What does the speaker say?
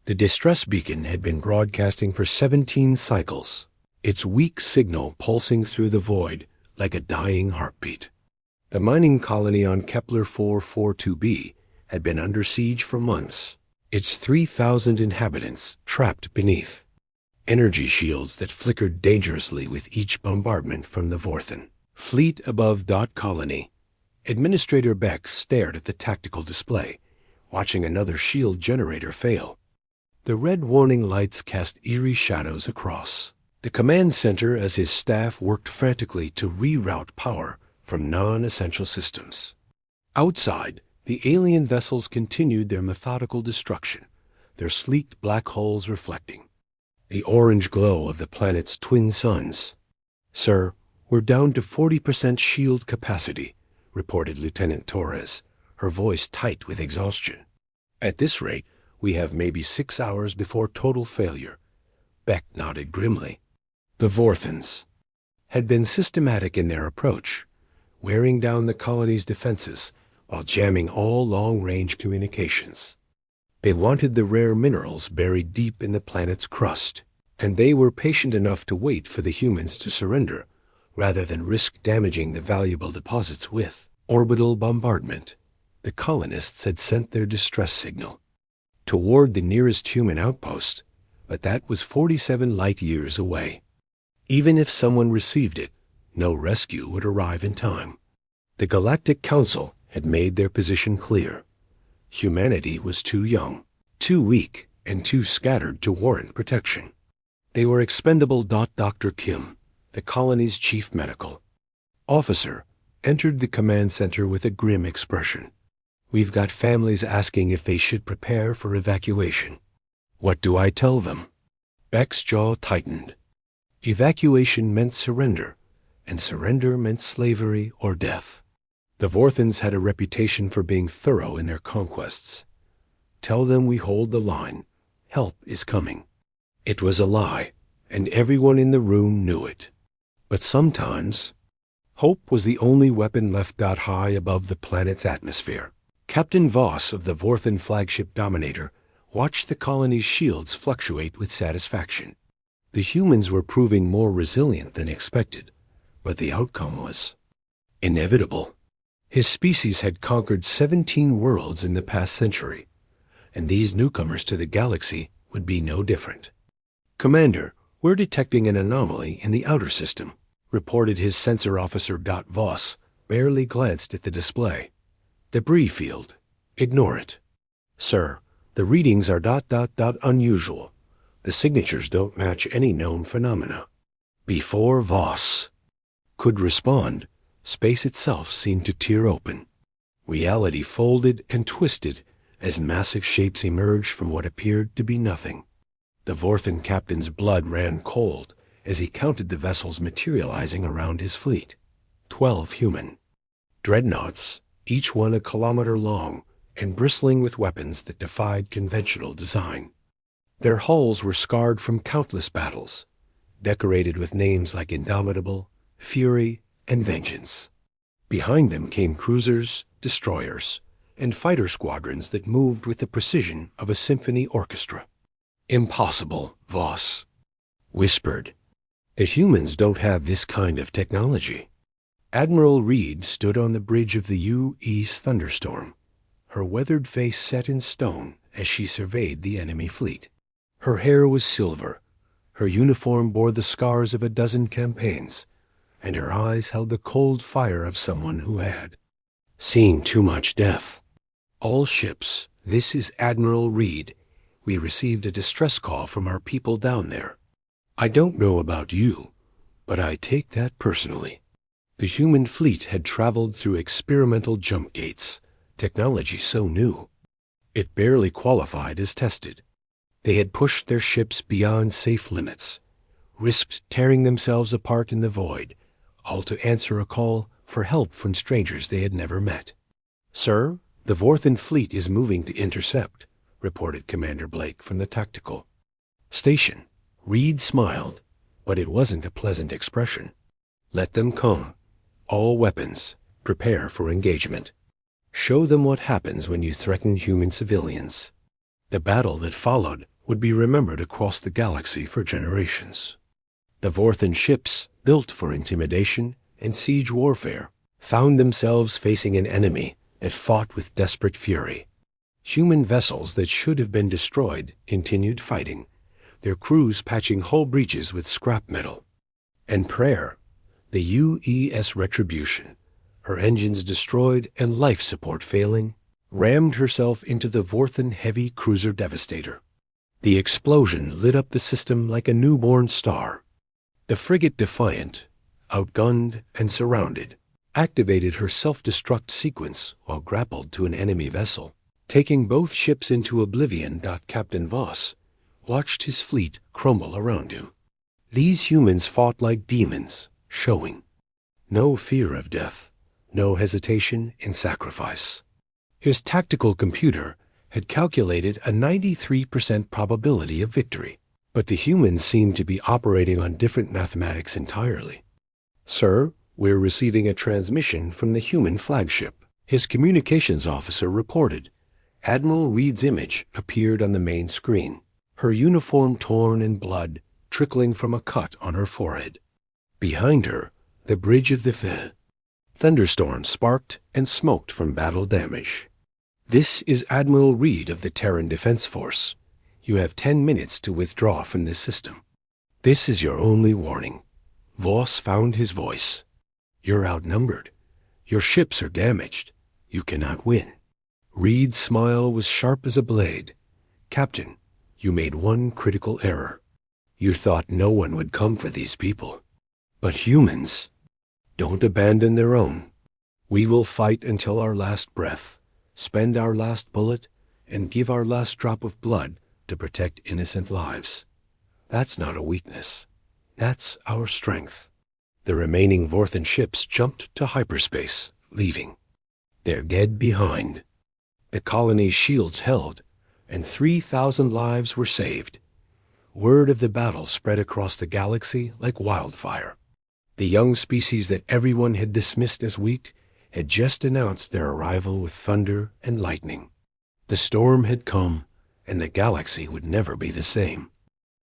The distress beacon had been broadcasting for 17 cycles, its weak signal pulsing through the void like a dying heartbeat. The mining colony on Kepler 442b had been under siege for months, its 3,000 inhabitants trapped beneath. Energy shields that flickered dangerously with each bombardment from the Vorthen. Fleet above Dot Colony. Administrator Beck stared at the tactical display, watching another shield generator fail. The red warning lights cast eerie shadows across the command center as his staff worked frantically to reroute power from non-essential systems. Outside, the alien vessels continued their methodical destruction, their sleek black hulls reflecting the orange glow of the planet's twin suns. "Sir, we're down to 40% shield capacity," reported Lieutenant Torres, her voice tight with exhaustion. "At this rate, we have maybe 6 hours before total failure." Beck nodded grimly. The Vorthens had been systematic in their approach, wearing down the colony's defenses while jamming all long-range communications. They wanted the rare minerals buried deep in the planet's crust, and they were patient enough to wait for the humans to surrender, rather than risk damaging the valuable deposits with orbital bombardment. The colonists had sent their distress signal toward the nearest human outpost, but that was 47 light-years away. Even if someone received it, no rescue would arrive in time. The Galactic Council had made their position clear. Humanity was too young, too weak, and too scattered to warrant protection. They were expendable. Dr. Kim, the colony's chief medical officer, entered the command center with a grim expression. "We've got families asking if they should prepare for evacuation. What do I tell them?" Beck's jaw tightened. Evacuation meant surrender, and surrender meant slavery or death. The Vorthens had a reputation for being thorough in their conquests. "Tell them we hold the line. Help is coming." It was a lie, and everyone in the room knew it. But sometimes, hope was the only weapon left high above the planet's atmosphere. Captain Voss of the Vorthen flagship Dominator watched the colony's shields fluctuate with satisfaction. The humans were proving more resilient than expected, but the outcome was inevitable. His species had conquered 17 worlds in the past century, and these newcomers to the galaxy would be no different. "Commander, we're detecting an anomaly in the outer system," reported his sensor officer. Voss barely glanced at the display. "Debris field. Ignore it." "Sir, the readings are unusual. The signatures don't match any known phenomena." Before Voss could respond, space itself seemed to tear open. Reality folded and twisted as massive shapes emerged from what appeared to be nothing. The Vorthen captain's blood ran cold as he counted the vessels materializing around his fleet. 12 human dreadnoughts, each one a kilometer long and bristling with weapons that defied conventional design. Their hulls were scarred from countless battles, decorated with names like Indomitable, Fury, and Vengeance. Behind them came cruisers, destroyers, and fighter squadrons that moved with the precision of a symphony orchestra. "Impossible," Voss whispered. "The humans don't have this kind of technology." Admiral Reed stood on the bridge of the U.E.'s Thunderstorm, her weathered face set in stone as she surveyed the enemy fleet. Her hair was silver, her uniform bore the scars of a dozen campaigns, and her eyes held the cold fire of someone who had seen too much death. "All ships, this is Admiral Reed. We received a distress call from our people down there. I don't know about you, but I take that personally." The human fleet had traveled through experimental jump gates, technology so new it barely qualified as tested. They had pushed their ships beyond safe limits, risked tearing themselves apart in the void, all to answer a call for help from strangers they had never met. "Sir, the Vorthen fleet is moving to intercept," reported Commander Blake from the tactical station. Reed smiled, but it wasn't a pleasant expression. "Let them come. All weapons. Prepare for engagement. Show them what happens when you threaten human civilians." The battle that followed would be remembered across the galaxy for generations. The Vorthan ships, built for intimidation and siege warfare, found themselves facing an enemy that fought with desperate fury. Human vessels that should have been destroyed continued fighting, their crews patching hull breaches with scrap metal. And Prayer, the UES Retribution, her engines destroyed and life support failing, rammed herself into the Vorthan heavy cruiser Devastator. The explosion lit up the system like a newborn star. The frigate Defiant, outgunned and surrounded, activated her self-destruct sequence while grappled to an enemy vessel. Taking both ships into oblivion, Captain Voss watched his fleet crumble around him. These humans fought like demons, showing no fear of death, no hesitation in sacrifice. His tactical computer had calculated a 93% probability of victory, but the humans seemed to be operating on different mathematics entirely. "Sir, we're receiving a transmission from the human flagship," his communications officer reported. Admiral Reed's image appeared on the main screen, her uniform torn and blood trickling from a cut on her forehead. Behind her, the bridge of the Fe. Thunderstorms sparked and smoked from battle damage. "This is Admiral Reed of the Terran Defense Force. You have 10 minutes to withdraw from this system. This is your only warning." Voss found his voice. "You're outnumbered. Your ships are damaged. You cannot win." Reed's smile was sharp as a blade. "Captain, you made one critical error. You thought no one would come for these people. But humans don't abandon their own. We will fight until our last breath, spend our last bullet, and give our last drop of blood to protect innocent lives. That's not a weakness. That's our strength." The remaining Vorthan ships jumped to hyperspace, leaving their dead behind. The colony's shields held, and 3,000 lives were saved. Word of the battle spread across the galaxy like wildfire. The young species that everyone had dismissed as weak had just announced their arrival with thunder and lightning. The storm had come, and the galaxy would never be the same.